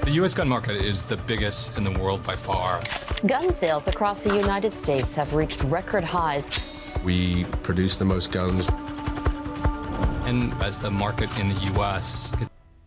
The U.S. gun market is the biggest in the world by far. Gun sales across the United States have reached record highs. We produce the most guns. And as the market in the U.S.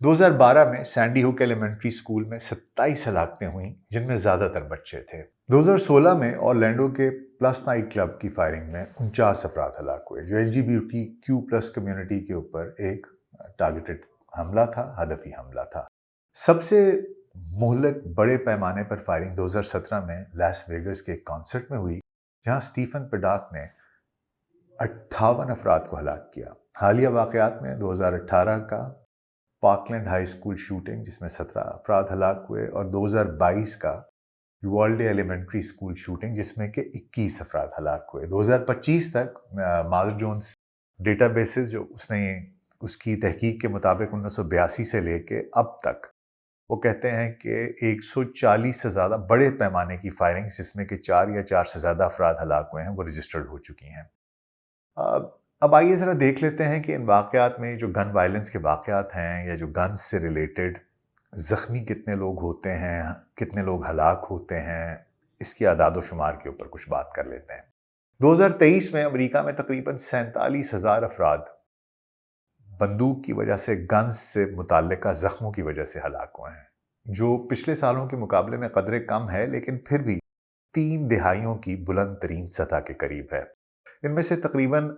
2012 میں sandy ہوک elementary school میں 27 ہلاکتیں ہوئیں جن میں زیادہ تر بچے تھے۔ 2016 میں اورلینڈو کے پلس نائٹ کلب کی فائرنگ میں 49 افراد ہلاک ہوئے جو LGBTQ+ کمیونٹی کے اوپر ایک ٹارگیٹڈ حملہ تھا، ہدفی حملہ تھا۔ سب سے مہلک بڑے پیمانے پر فائرنگ 2017 میں لاس ویگس کے ایک کانسرٹ میں ہوئی جہاں اسٹیفن پڈاک نے 58 افراد کو ہلاک کیا۔ حالیہ واقعات میں 2018 کا پارکلینڈ ہائی اسکول شوٹنگ جس میں 17 افراد ہلاک ہوئے اور 2022 کا یوالڈے ایلیمنٹری اسکول شوٹنگ جس میں کہ 21 افراد ہلاک ہوئے۔ 2025 تک مارس جونز ڈیٹا بیسز جو اس کی تحقیق کے مطابق 1982 سے لے کے اب تک وہ کہتے ہیں کہ 140 سے زیادہ بڑے پیمانے کی فائرنگز جس میں کہ 4 یا 4 سے زیادہ افراد ہلاک ہوئے ہیں وہ رجسٹرڈ ہو چکی ہیں۔ اب آئیے ذرا دیکھ لیتے ہیں کہ ان واقعات میں جو گن وائلنس کے واقعات ہیں یا جو گنز سے ریلیٹڈ زخمی کتنے لوگ ہوتے ہیں، کتنے لوگ ہلاک ہوتے ہیں، اس کی اعداد و شمار کے اوپر کچھ بات کر لیتے ہیں۔ 2023 میں امریکہ میں تقریباً 47,000 افراد بندوق کی وجہ سے، گنز سے متعلقہ زخموں کی وجہ سے ہلاک ہوئے ہیں، جو پچھلے سالوں کے مقابلے میں قدرے کم ہے لیکن پھر بھی 3 دہائیوں کی بلند ترین سطح کے قریب ہے۔ ان میں سے تقریباً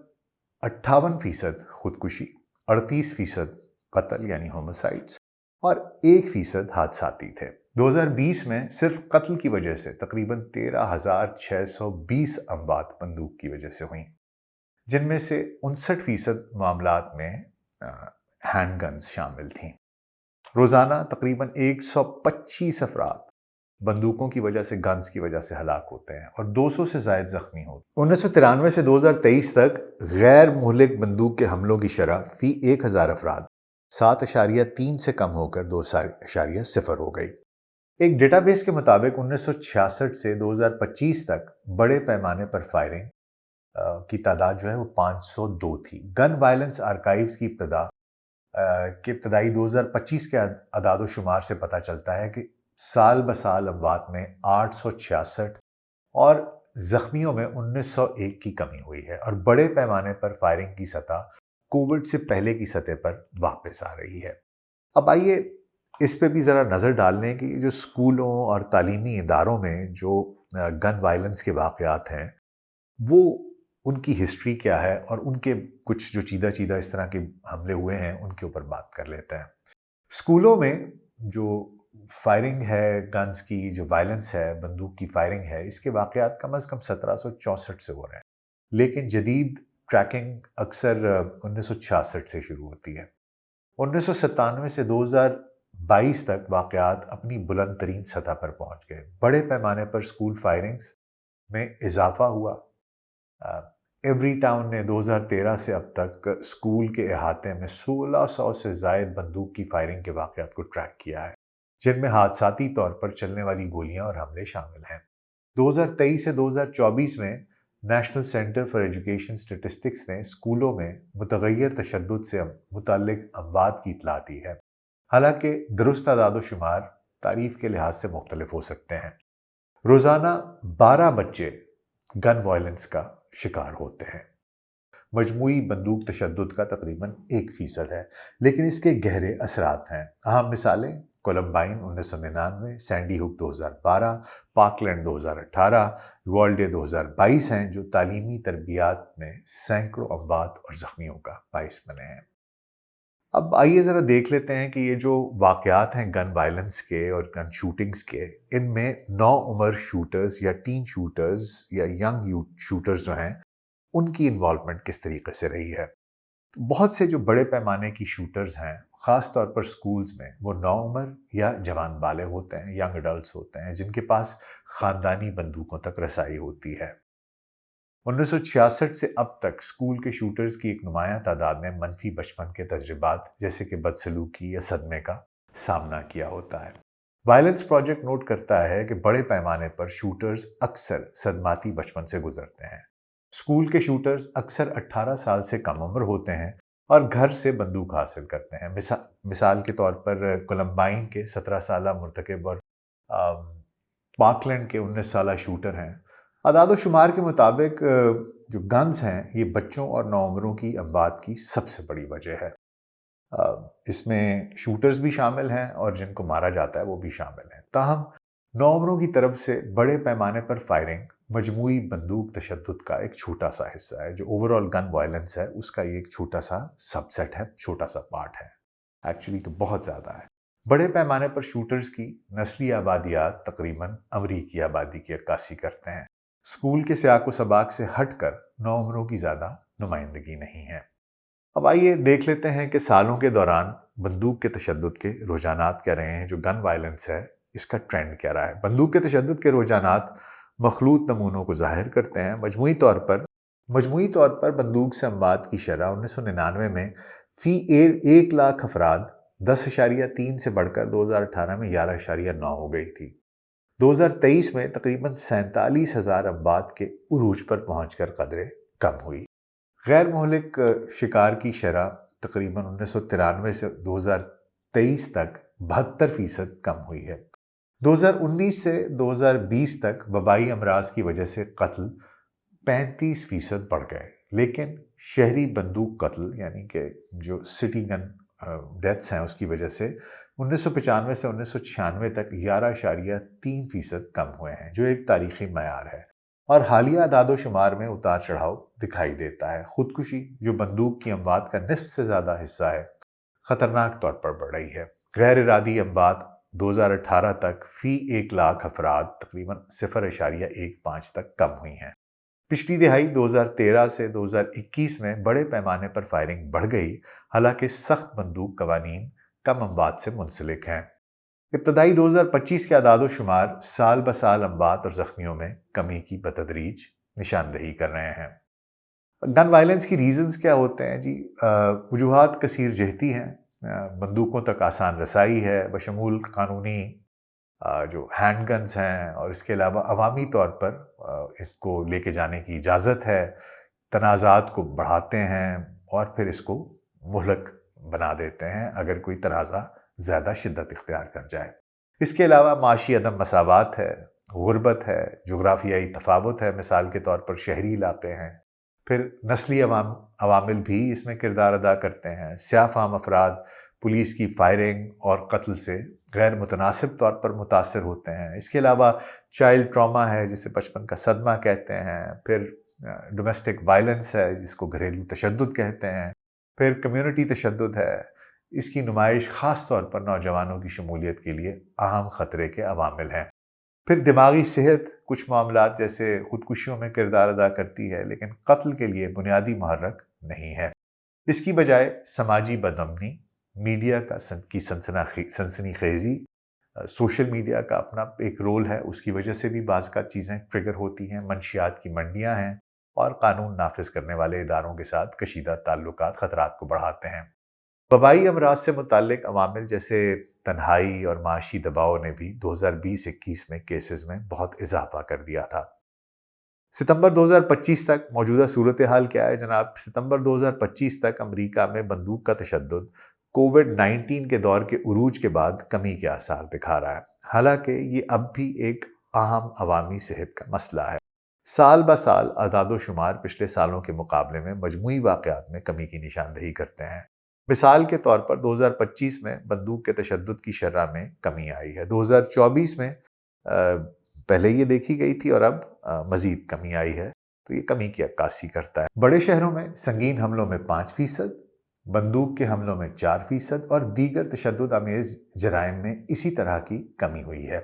58% خودکشی، 38% قتل یعنی ہوموسائڈز اور 1% حادثاتی تھے۔ 2020 میں صرف قتل کی وجہ سے تقریباً 13,620 اموات بندوق کی وجہ سے ہوئیں، جن میں سے 59% معاملات میں ہینڈ گنز شامل تھیں۔ روزانہ تقریباً 125 افراد بندوقوں کی وجہ سے، گنز کی وجہ سے ہلاک ہوتے ہیں اور 200 سے زائد زخمی ہوتے ہیں۔ 1993 سے 2023 تک غیر مہلک بندوق کے حملوں کی شرح فی 1000 افراد 7.3 سے کم ہو کر 2.0 ہو گئی۔ ایک ڈیٹا بیس کے مطابق 1966 سے 2025 تک بڑے پیمانے پر فائرنگ کی تعداد جو ہے وہ 502 تھی۔ گن وائلنس آرکائیوز کی ابتدائی 2025 کے اعداد و شمار سے پتہ چلتا ہے کہ سال بسال اموات میں 866 اور زخمیوں میں 1901 کی کمی ہوئی ہے اور بڑے پیمانے پر فائرنگ کی سطح کووڈ سے پہلے کی سطح پر واپس آ رہی ہے۔ اب آئیے اس پہ بھی ذرا نظر ڈال لیں کہ جو اسکولوں اور تعلیمی اداروں میں جو گن وائلنس کے واقعات ہیں وہ ان کی ہسٹری کیا ہے اور ان کے کچھ جو چیدہ اس طرح کے حملے ہوئے ہیں ان کے اوپر بات کر لیتے ہیں۔ اسکولوں میں جو فائرنگ ہے، گنز کی جو وائلنس ہے، بندوق کی فائرنگ ہے، اس کے واقعات کم از کم 1764 سے ہو رہے ہیں، لیکن جدید ٹریکنگ اکثر 1966 سے شروع ہوتی ہے۔ 1997 سے 2022 تک واقعات اپنی بلند ترین سطح پر پہنچ گئے۔ بڑے پیمانے پر اسکول فائرنگز میں اضافہ ہوا۔ ایوری ٹاؤن نے 2013 سے اب تک اسکول کے احاطے میں 1600 سے زائد بندوق کی فائرنگ کے واقعات کو ٹریک کیا ہے، جن میں حادثاتی طور پر چلنے والی گولیاں اور حملے شامل ہیں۔ 2023 سے 2024 میں national centre for education statistics نے اسکولوں میں متغیر تشدد سے متعلق اموات کی اطلاع دی ہے، حالانکہ درست اعداد و شمار تعریف کے لحاظ سے مختلف ہو سکتے ہیں۔ روزانہ 12 بچے گن وائلنس کا شکار ہوتے ہیں۔ مجموعی بندوق تشدد کا تقریباً 1% ہے، لیکن اس کے گہرے اثرات ہیں۔ اہم مثالیں کولمبائن 1999، سینڈی ہوک 2012، پارکلینڈ 2018، یوالڈے 2022 ہیں جو تعلیمی تربیات میں سینکڑوں اموات اور زخمیوں کا باعث بنے ہیں۔ اب آئیے ذرا دیکھ لیتے ہیں کہ یہ جو واقعات ہیں گن وائلنس کے اور گن شوٹنگز کے، ان میں نوعمر شوٹرز یا ٹین شوٹرز یا ینگ شوٹرز جو ہیں ان کی انوالومنٹ کس طریقے سے رہی ہے۔ بہت سے جو بڑے پیمانے کی شوٹرز ہیں خاص طور پر سکولز میں وہ نوعمر یا جوان بالغ ہوتے ہیں، ینگ اڈلٹس ہوتے ہیں، جن کے پاس خاندانی بندوقوں تک رسائی ہوتی ہے۔ 1966 سے اب تک اسکول کے شوٹرز کی ایک نمایاں تعداد نے منفی بچپن کے تجربات جیسے کہ بدسلوکی یا صدمے کا سامنا کیا ہوتا ہے۔ وائلنس پروجیکٹ نوٹ کرتا ہے کہ بڑے پیمانے پر شوٹرز اکثر صدماتی بچپن سے گزرتے ہیں۔ اسکول کے شوٹرز اکثر 18 سال سے کم عمر ہوتے ہیں اور گھر سے بندوق حاصل کرتے ہیں۔ مثال کے طور پر کولمبائن کے 17 سالہ مرتکب اور پارکلینڈ کے 19 سالہ شوٹر ہیں۔ اعداد و شمار کے مطابق جو گنز ہیں یہ بچوں اور نوعمروں کی اموات کی سب سے بڑی وجہ ہے۔ اس میں شوٹرز بھی شامل ہیں اور جن کو مارا جاتا ہے وہ بھی شامل ہیں۔ تاہم نوعمروں کی طرف سے بڑے پیمانے پر فائرنگ مجموعی بندوق تشدد کا ایک چھوٹا سا حصہ ہے۔ جو اوورآل گن وائلنس ہے اس کا یہ ایک چھوٹا سا سب سیٹ ہے، چھوٹا سا پارٹ ہے، ایکچولی تو بہت زیادہ ہے۔ بڑے پیمانے پر شوٹرز کی نسلی آبادیات تقریباً امریکی آبادی کی عکاسی کرتے ہیں۔ اسکول کے سیاق و سباق سے ہٹ کر نوعمروں کی زیادہ نمائندگی نہیں ہے۔ اب آئیے دیکھ لیتے ہیں کہ سالوں کے دوران بندوق کے تشدد کے رجحانات کیا رہے ہیں، جو گن وائلنس ہے اس کا ٹرینڈ کیا رہا ہے۔ بندوق کے تشدد کے رجحانات مخلوط نمونوں کو ظاہر کرتے ہیں۔ مجموعی طور پر بندوق سے اموات کی شرح 1999 میں فی 1,00,000 افراد 10.3 سے بڑھ کر 2018 میں 11.9 ہو گئی تھی۔ 2023 میں تقریباً 47,000 اموات کے عروج پر پہنچ کر قدرے کم ہوئی۔ غیر مہلک شکار کی شرح تقریباً 1993 سے 2023 تک 72% کم ہوئی ہے۔ 2019 سے 2020 تک وبائی امراض کی وجہ سے قتل 35% بڑھ گئے، لیکن شہری بندوق قتل یعنی کہ جو سٹی گن ڈیتھس ہیں اس کی وجہ سے 1995 سے 1996 تک 11.3% کم ہوئے ہیں، جو ایک تاریخی معیار ہے۔ اور حالیہ اعداد و شمار میں اتار چڑھاؤ دکھائی دیتا ہے۔ خودکشی جو بندوق کی اموات کا نصف سے زیادہ حصہ ہے، خطرناک طور پر بڑھ رہی ہے۔ غیر ارادی اموات 2018 تک فی 1,00,000 افراد تقریباً 0.15 تک کم ہوئی ہیں۔ پچھلی دہائی 2013 سے 2021 میں بڑے پیمانے پر فائرنگ بڑھ گئی، حالانکہ سخت بندوق قوانین کم اموات سے منسلک ہیں۔ ابتدائی 2025 کے اعداد و شمار سال بسال اموات اور زخمیوں میں کمی کی بتدریج نشاندہی کر رہے ہیں۔ گن وائلنس کی ریزنز کیا ہوتے ہیں جی؟ وجوہات کثیر جہتی ہیں۔ بندوقوں تک آسان رسائی ہے، بشمول قانونی جو ہینڈ گنز ہیں، اور اس کے علاوہ عوامی طور پر اس کو لے کے جانے کی اجازت ہے، تنازعات کو بڑھاتے ہیں اور پھر اس کو مہلک بنا دیتے ہیں اگر کوئی تنازع زیادہ شدت اختیار کر جائے۔ اس کے علاوہ معاشی عدم مساوات ہے، غربت ہے، جغرافیائی تفاوت ہے، مثال کے طور پر شہری علاقے ہیں، پھر نسلی عوامل بھی اس میں کردار ادا کرتے ہیں۔ سیاہ فام افراد پولیس کی فائرنگ اور قتل سے غیر متناسب طور پر متاثر ہوتے ہیں۔ اس کے علاوہ چائلڈ ٹراما ہے جسے بچپن کا صدمہ کہتے ہیں، پھر ڈومیسٹک وائلنس ہے جس کو گھریلو تشدد کہتے ہیں، پھر کمیونٹی تشدد ہے۔ اس کی نمائش خاص طور پر نوجوانوں کی شمولیت کے لیے اہم خطرے کے عوامل ہیں۔ پھر دماغی صحت کچھ معاملات جیسے خودکشیوں میں کردار ادا کرتی ہے، لیکن قتل کے لیے بنیادی محرک نہیں ہے۔ اس کی بجائے سماجی بدامنی، میڈیا کی سنسنی خیزی، سوشل میڈیا کا اپنا ایک رول ہے، اس کی وجہ سے بھی بعض کا چیزیں ٹریگر ہوتی ہیں۔ منشیات کی منڈیاں ہیں اور قانون نافذ کرنے والے اداروں کے ساتھ کشیدہ تعلقات خطرات کو بڑھاتے ہیں۔ وبائی امراض سے متعلق عوامل جیسے تنہائی اور معاشی دباؤ نے بھی 2020-21 میں کیسز میں بہت اضافہ کر دیا تھا۔ ستمبر 2025 تک موجودہ صورتحال کیا ہے جناب؟ ستمبر 2025 تک امریکہ میں بندوق کا تشدد کووڈ-19 کے دور کے عروج کے بعد کمی کے آثار دکھا رہا ہے، حالانکہ یہ اب بھی ایک اہم عوامی صحت کا مسئلہ ہے۔ سال بہ سال اعداد و شمار پچھلے سالوں کے مقابلے میں مجموعی واقعات میں کمی کی نشاندہی کرتے ہیں۔ مثال کے طور پر 2025 میں بندوق کے تشدد کی شرح میں کمی آئی ہے۔ 2024 میں پہلے یہ دیکھی گئی تھی اور اب مزید کمی آئی ہے، تو یہ کمی کی عکاسی کرتا ہے۔ بڑے شہروں میں سنگین حملوں میں 5%، بندوق کے حملوں میں 4% اور دیگر تشدد آمیز جرائم میں اسی طرح کی کمی ہوئی ہے۔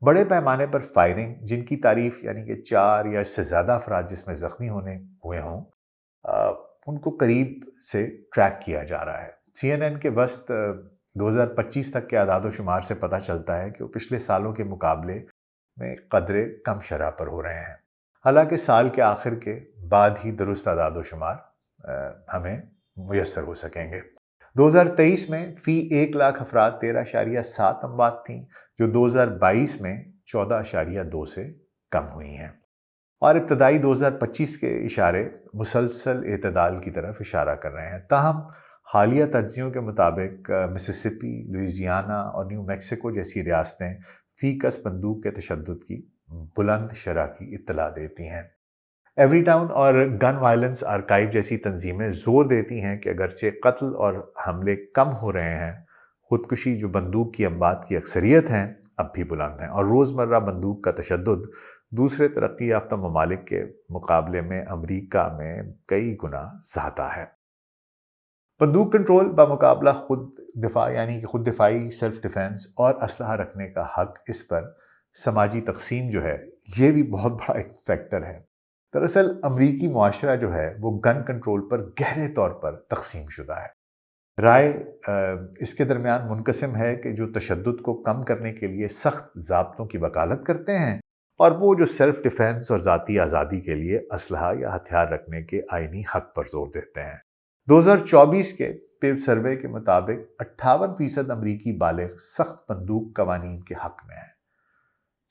بڑے پیمانے پر فائرنگ جن کی تعریف یعنی کہ 4 یا اس سے زیادہ افراد جس میں زخمی ہوئے ہوں، ان کو قریب سے ٹریک کیا جا رہا ہے۔ CNN کے وسط 2025 تک کے اعداد و شمار سے پتہ چلتا ہے کہ وہ پچھلے سالوں کے مقابلے میں قدرے کم شرح پر ہو رہے ہیں، حالانکہ سال کے آخر کے بعد ہی درست اعداد و شمار ہمیں میسر ہو سکیں گے۔ 2023 میں فی 1,00,000 افراد 13.7 اموات تھیں، جو 2022 میں 14.2 سے کم ہوئی ہیں، اور ابتدائی 2025 کے اشارے مسلسل اعتدال کی طرف اشارہ کر رہے ہیں۔ تاہم حالیہ تجزیوں کے مطابق مسیسپی، لوئیزیانا اور نیو میکسیکو جیسی ریاستیں فی کس بندوق کے تشدد کی بلند شرح کی اطلاع دیتی ہیں۔ ایوری ٹاؤن اور گن وائلنس آرکائیو جیسی تنظیمیں زور دیتی ہیں کہ اگرچہ قتل اور حملے کم ہو رہے ہیں، خودکشی جو بندوق کی انبات کی اکثریت ہیں اب بھی بلند ہیں، اور روزمرہ بندوق کا تشدد دوسرے ترقی یافتہ ممالک کے مقابلے میں امریکہ میں کئی گنا زیادہ ہے۔ بندوق کنٹرول بمقابلہ خود دفاع یعنی کہ خود دفاعی سیلف ڈیفینس اور اسلحہ رکھنے کا حق، اس پر سماجی تقسیم جو ہے یہ بھی بہت بڑا ایک فیکٹر ہے۔ دراصل امریکی معاشرہ جو ہے وہ گن کنٹرول پر گہرے طور پر تقسیم شدہ ہے۔ رائے اس کے درمیان منقسم ہے کہ جو تشدد کو کم کرنے کے لیے سخت ضابطوں کی وکالت کرتے ہیں، اور وہ جو سیلف ڈیفینس اور ذاتی آزادی کے لیے اسلحہ یا ہتھیار رکھنے کے آئینی حق پر زور دیتے ہیں۔ 2024 کے پیو سروے کے مطابق 58% امریکی بالغ سخت بندوق قوانین کے حق میں ہیں،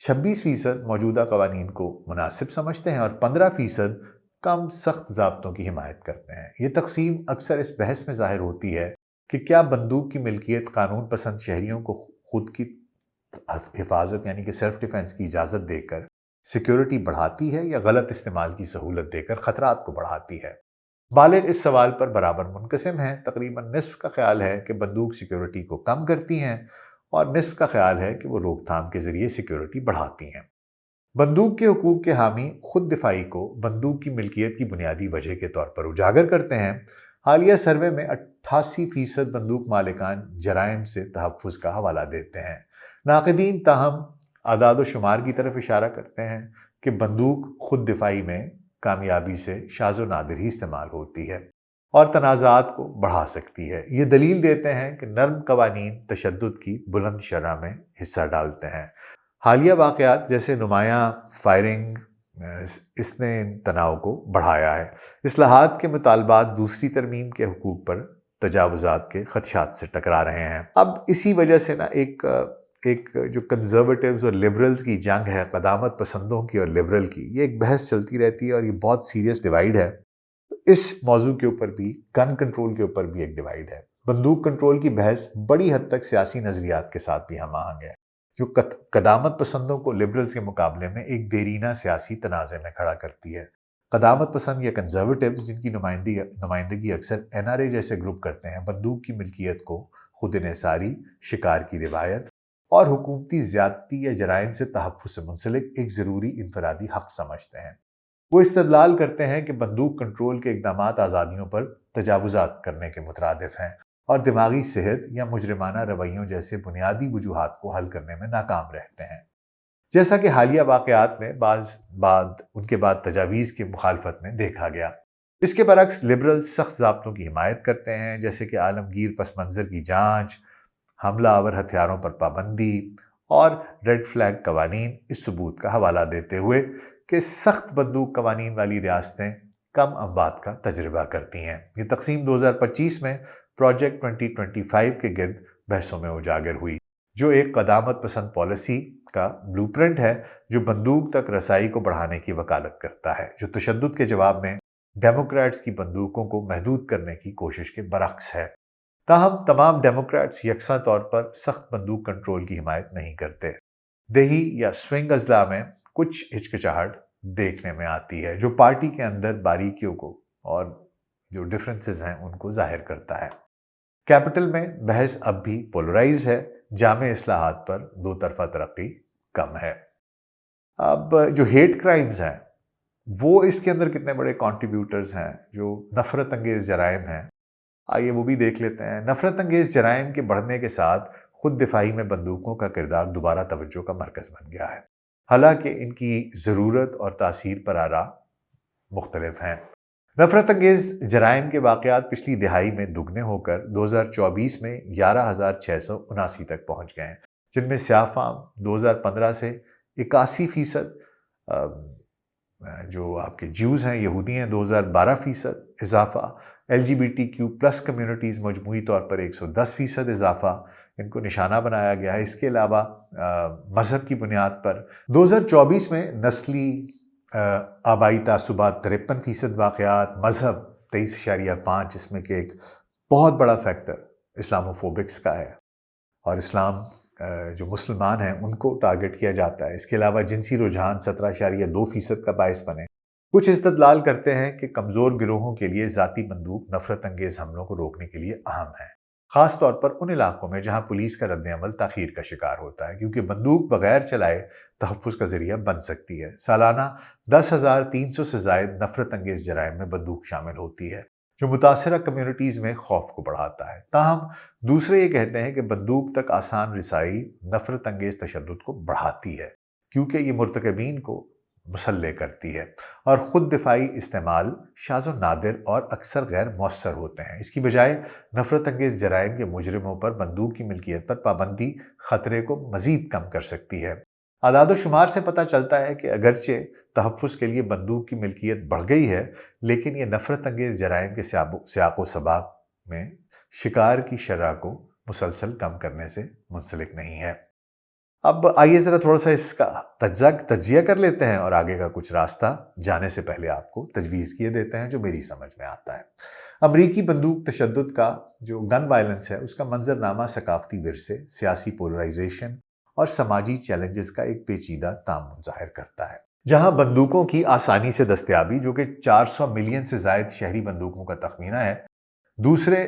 26% موجودہ قوانین کو مناسب سمجھتے ہیں، اور 15% کم سخت ضابطوں کی حمایت کرتے ہیں۔ یہ تقسیم اکثر اس بحث میں ظاہر ہوتی ہے کہ کیا بندوق کی ملکیت قانون پسند شہریوں کو خود کی حفاظت یعنی کہ سیلف ڈیفینس کی اجازت دے کر سیکیورٹی بڑھاتی ہے، یا غلط استعمال کی سہولت دے کر خطرات کو بڑھاتی ہے؟ بالغ اس سوال پر برابر منقسم ہیں۔ تقریباً نصف کا خیال ہے کہ بندوق سیکیورٹی کو کم کرتی ہیں، اور نصف کا خیال ہے کہ وہ روک تھام کے ذریعے سیکیورٹی بڑھاتی ہیں۔ بندوق کے حقوق کے حامی خود دفاعی کو بندوق کی ملکیت کی بنیادی وجہ کے طور پر اجاگر کرتے ہیں۔ حالیہ سروے میں 88% بندوق مالکان جرائم سے تحفظ کا حوالہ دیتے ہیں۔ ناقدین تاہم اعداد و شمار کی طرف اشارہ کرتے ہیں کہ بندوق خود دفاعی میں کامیابی سے شاذ و نادر ہی استعمال ہوتی ہے، اور تنازعات کو بڑھا سکتی ہے۔ یہ دلیل دیتے ہیں کہ نرم قوانین تشدد کی بلند شرح میں حصہ ڈالتے ہیں۔ حالیہ واقعات جیسے نمایاں فائرنگ اس نے ان تناؤ کو بڑھایا ہے۔ اصلاحات کے مطالبات دوسری ترمیم کے حقوق پر تجاوزات کے خدشات سے ٹکرا رہے ہیں۔ اب اسی وجہ سے ایک جو کنزرویٹیوز اور لبرلز کی جنگ ہے، قدامت پسندوں کی اور لبرل کی، یہ ایک بحث چلتی رہتی ہے، اور یہ بہت سیریس ڈیوائیڈ ہے۔ اس موضوع کے اوپر بھی، گن کنٹرول کے اوپر بھی ایک ڈیوائیڈ ہے۔ بندوق کنٹرول کی بحث بڑی حد تک سیاسی نظریات کے ساتھ بھی ہم آہنگ ہے، جو قدامت پسندوں کو لبرلز کے مقابلے میں ایک دیرینہ سیاسی تنازع میں کھڑا کرتی ہے۔ قدامت پسند یا کنزرویٹیوز، جن کی نمائندگی اکثر NRA جیسے گروپ کرتے ہیں، بندوق کی ملکیت کو خود انحصاری، شکار کی روایت اور حکومتی زیادتی یا جرائم سے تحفظ سے منسلک ایک ضروری انفرادی حق سمجھتے ہیں۔ وہ استدلال کرتے ہیں کہ بندوق کنٹرول کے اقدامات آزادیوں پر تجاوزات کرنے کے مترادف ہیں، اور دماغی صحت یا مجرمانہ رویوں جیسے بنیادی وجوہات کو حل کرنے میں ناکام رہتے ہیں۔ جیسا کہ حالیہ واقعات میں ان کے بعد تجاویز کی مخالفت میں دیکھا گیا۔ اس کے برعکس لبرل سخت ضابطوں کی حمایت کرتے ہیں، جیسے کہ عالمگیر پس منظر کی جانچ، حملہ آور ہتھیاروں پر پابندی اور ریڈ فلیگ قوانین، اس ثبوت کا حوالہ دیتے ہوئے کہ سخت بندوق قوانین والی ریاستیں کم انبات کا تجربہ کرتی ہیں۔ یہ تقسیم 2025 میں پروجیکٹ 2025 کے گرد بحثوں میں اجاگر ہوئی، جو ایک قدامت پسند پالیسی کا بلو پرنٹ ہے جو بندوق تک رسائی کو بڑھانے کی وکالت کرتا ہے، جو تشدد کے جواب میں ڈیموکریٹس کی بندوقوں کو محدود کرنے کی کوشش کے برعکس ہے۔ تاہم تمام ڈیموکریٹس یکساں طور پر سخت بندوق کنٹرول کی حمایت نہیں کرتے۔ دیہی یا سوئنگ اضلاع میں کچھ ہچکچاہٹ دیکھنے میں آتی ہے، جو پارٹی کے اندر باریکیوں کو اور جو ڈفرینسز ہیں ان کو ظاہر کرتا ہے۔ کیپٹل میں بحث اب بھی پولرائز ہے، جامع اصلاحات پر دو طرفہ ترقی کم ہے۔ اب جو ہیٹ کرائمز ہیں وہ اس کے اندر کتنے بڑے کنٹریبیوٹرز ہیں، جو نفرت انگیز جرائم ہیں، آئیے وہ بھی دیکھ لیتے ہیں۔ نفرت انگیز جرائم کے بڑھنے کے ساتھ خود دفاعی میں بندوقوں کا کردار دوبارہ توجہ کا مرکز بن گیا ہے، حالانکہ ان کی ضرورت اور تاثیر پر آراء مختلف ہیں۔ نفرت انگیز جرائم کے واقعات پچھلی دہائی میں دگنے ہو کر 2024 میں 11,679 تک پہنچ گئے ہیں، جن میں سیاہ فام 2015 سے 81%، جو آپ کے جیوز ہیں، یہودی ہیں، 2012% اضافہ، LGBTQ+ کمیونٹیز مجموعی طور پر 110% اضافہ، ان کو نشانہ بنایا گیا ہے۔ اس کے علاوہ مذہب کی بنیاد پر 2024 میں نسلی آبائی تعصبات 53% واقعات، مذہب 23.5، اس میں کہ ایک بہت بڑا فیکٹر اسلاموفوبکس کا ہے، اور اسلام جو مسلمان ہیں ان کو ٹارگٹ کیا جاتا ہے۔ اس کے علاوہ جنسی رجحان 17.2% کا باعث بنے، کچھ استدلال کرتے ہیں کہ کمزور گروہوں کے لیے ذاتی بندوق نفرت انگیز حملوں کو روکنے کے لیے اہم ہے، خاص طور پر ان علاقوں میں جہاں پولیس کا رد عمل تاخیر کا شکار ہوتا ہے، کیونکہ بندوق بغیر چلائے تحفظ کا ذریعہ بن سکتی ہے۔ سالانہ 10,300 سے زائد نفرت انگیز جرائم میں بندوق شامل ہوتی ہے، جو متاثرہ کمیونٹیز میں خوف کو بڑھاتا ہے۔ تاہم دوسرے یہ کہتے ہیں کہ بندوق تک آسان رسائی نفرت انگیز تشدد کو بڑھاتی ہے، کیونکہ یہ مرتکبین کو مسلح کرتی ہے اور خود دفاعی استعمال شاذ و نادر اور اکثر غیر مؤثر ہوتے ہیں۔ اس کی بجائے نفرت انگیز جرائم کے مجرموں پر بندوق کی ملکیت پر پابندی خطرے کو مزید کم کر سکتی ہے۔ اعداد و شمار سے پتہ چلتا ہے کہ اگرچہ تحفظ کے لیے بندوق کی ملکیت بڑھ گئی ہے، لیکن یہ نفرت انگیز جرائم کے سیاق و سباق میں شکار کی شرح کو مسلسل کم کرنے سے منسلک نہیں ہے۔ اب آئیے ذرا تھوڑا سا اس کا تجزیہ کر لیتے ہیں اور آگے کا کچھ راستہ جانے سے پہلے آپ کو تجویز کیے دیتے ہیں جو میری سمجھ میں آتا ہے۔ امریکی بندوق تشدد کا جو گن وائلنس ہے، اس کا منظرنامہ ثقافتی ورثے، سیاسی پولرائزیشن اور سماجی چیلنجز کا ایک پیچیدہ تعامل ظاہر کرتا ہے۔ جہاں بندوقوں کی آسانی سے دستیابی، جو کہ 400 ملین سے زائد شہری بندوقوں کا تخمینہ ہے، دوسرے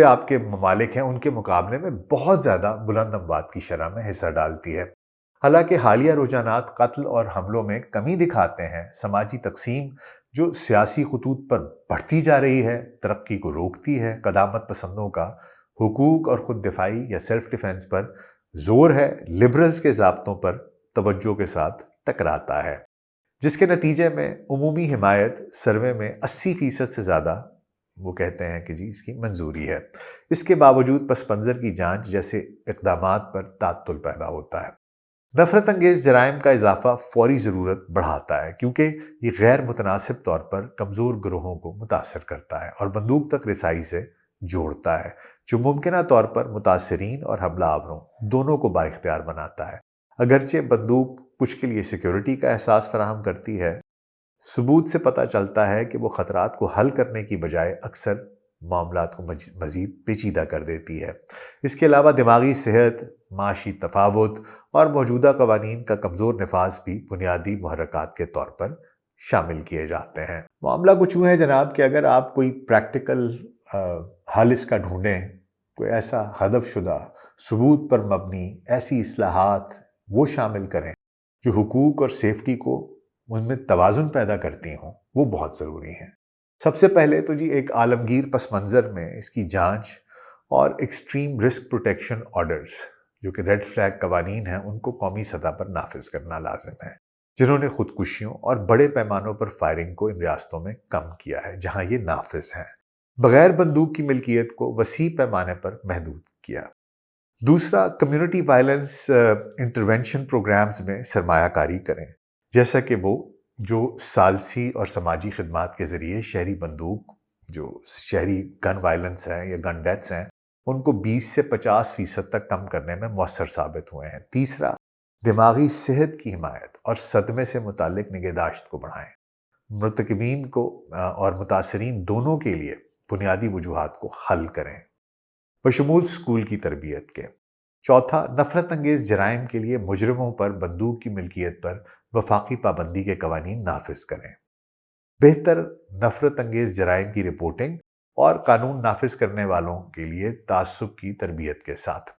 آپ کے ممالک ہیں ان کے مقابلے میں بہت زیادہ بلند اموات کی شرح میں حصہ ڈالتی ہے۔ حالانکہ حالیہ رجحانات قتل اور حملوں میں کمی دکھاتے ہیں، سماجی تقسیم جو سیاسی خطوط پر بڑھتی جا رہی ہے، ترقی کو روکتی ہے، قدامت پسندوں کا حقوق اور خود دفاعی یا سیلف ڈیفنس پر زور ہے، لبرلز کے ضابطوں پر توجہ کے ساتھ ٹکراتا ہے، جس کے نتیجے میں عمومی حمایت سروے میں 80% سے زیادہ وہ کہتے ہیں کہ جی اس کی منظوری ہے۔ اس کے باوجود پس منظر کی جانچ جیسے اقدامات پر تعطل پیدا ہوتا ہے۔ نفرت انگیز جرائم کا اضافہ فوری ضرورت بڑھاتا ہے، کیونکہ یہ غیر متناسب طور پر کمزور گروہوں کو متاثر کرتا ہے اور بندوق تک رسائی سے جوڑتا ہے، جو ممکنہ طور پر متاثرین اور حملہ آوروں دونوں کو بااختیار بناتا ہے۔ اگرچہ بندوق کچھ کے لیے سیکیورٹی کا احساس فراہم کرتی ہے، ثبوت سے پتہ چلتا ہے کہ وہ خطرات کو حل کرنے کی بجائے اکثر معاملات کو مزید پیچیدہ کر دیتی ہے۔ اس کے علاوہ دماغی صحت، معاشی تفاوت اور موجودہ قوانین کا کمزور نفاذ بھی بنیادی محرکات کے طور پر شامل کیے جاتے ہیں۔ معاملہ کچھ یوں ہے جناب کہ اگر آپ کوئی پریکٹیکل حل اس کا ڈھونڈیں، کوئی ایسا ہدف شدہ ثبوت پر مبنی ایسی اصلاحات وہ شامل کریں جو حقوق اور سیفٹی کو ان میں توازن پیدا کرتی ہوں، وہ بہت ضروری ہیں۔ سب سے پہلے تو جی ایک عالمگیر پس منظر میں اس کی جانچ اور ایکسٹریم رسک پروٹیکشن آرڈرز جو کہ ریڈ فلیگ قوانین ہیں، ان کو قومی سطح پر نافذ کرنا لازم ہے، جنہوں نے خودکشیوں اور بڑے پیمانوں پر فائرنگ کو ان ریاستوں میں کم کیا ہے جہاں یہ نافذ ہیں، بغیر بندوق کی ملکیت کو وسیع پیمانے پر محدود کیا۔ دوسرا، کمیونٹی وائلنس انٹرونشن پروگرامز میں سرمایہ کاری کریں، جیسا کہ وہ جو ثالثی اور سماجی خدمات کے ذریعے شہری بندوق جو شہری گن وائلنس ہیں یا گن ڈیتھس ہیں ان کو 20 سے 50% تک کم کرنے میں مؤثر ثابت ہوئے ہیں۔ تیسرا، دماغی صحت کی حمایت اور صدمے سے متعلق نگہداشت کو بڑھائیں، مرتکبین کو اور متاثرین دونوں کے لیے بنیادی وجوہات کو حل کریں، بشمول اسکول کی تربیت کے۔ چوتھا، نفرت انگیز جرائم کے لیے مجرموں پر بندوق کی ملکیت پر وفاقی پابندی کے قوانین نافذ کریں، بہتر نفرت انگیز جرائم کی رپورٹنگ اور قانون نافذ کرنے والوں کے لیے تعصب کی تربیت کے ساتھ۔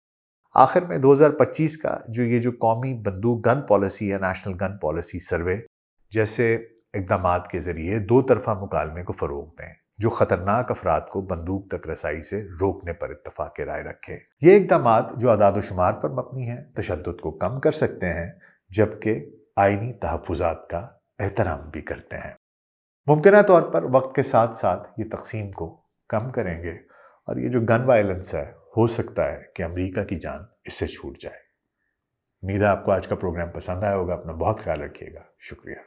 آخر میں 2025 کا جو قومی بندوق گن پالیسی یا نیشنل گن پالیسی سروے جیسے اقدامات کے ذریعے دو طرفہ مکالمے کو فروغ دیں جو خطرناک افراد کو بندوق تک رسائی سے روکنے پر اتفاق رائے رکھے۔ یہ اقدامات جو اعداد و شمار پر مبنی ہیں تشدد کو کم کر سکتے ہیں، جبکہ آئینی تحفظات کا احترام بھی کرتے ہیں۔ ممکنہ طور پر وقت کے ساتھ ساتھ یہ تقسیم کو کم کریں گے اور یہ جو گن وائلنس ہے ہو سکتا ہے کہ امریکہ کی جان اس سے چھوٹ جائے۔ امید ہے آپ کو آج کا پروگرام پسند آیا ہوگا۔ اپنا بہت خیال رکھیے گا۔ شکریہ۔